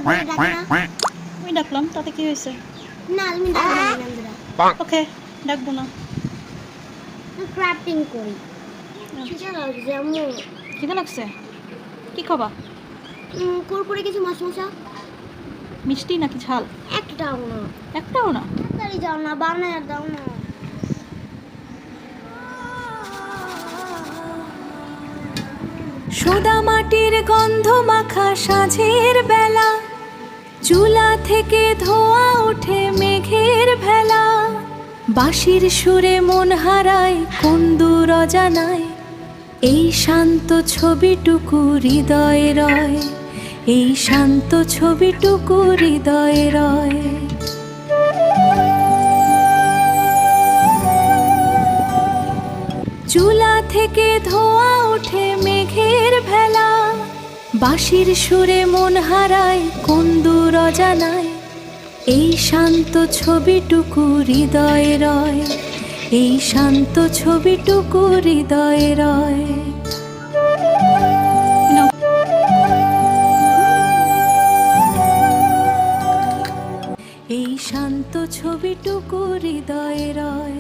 আমি ডাকলাম, তাতে কি হয়েছে? না আমি ডাকবো না বন্ধুরা। ওকে, ডাকবো না। ক্রাফটিং করি। খিদে লাগছে আম্মু। খিদে লাগছে? কি খাবা? কুরকুরে কিছু মশমশা। মিষ্টি নাকি ঝাল? একটাও না। একটাও না? তাড়াতাড়ি যাও না, বানায় দাও না। সোদা মাটির গন্ধ মাখা সাঁঝের বেলা, চুলা থেকে ধোঁয়া ওঠে মেঘের ভেলা। বাঁশির সুরে মন হারায় কোন দূর অজানায়, এই শান্ত ছবিটুকু হৃদয়ে রয়, এই শান্ত ছবিটুকু হৃদয়ে রয়। চুলা থেকে ধোঁয়া ওঠে মেঘের ভেলা, বাঁশির সুরে মন হারায় কোন দূর অজানায়, এই শান্ত ছবিটুকু হৃদয়ে রয়, এই শান্ত ছবিটুকু হৃদয়ে রয়। এই শান্ত ছবিটুকু হৃদয়ে রয়।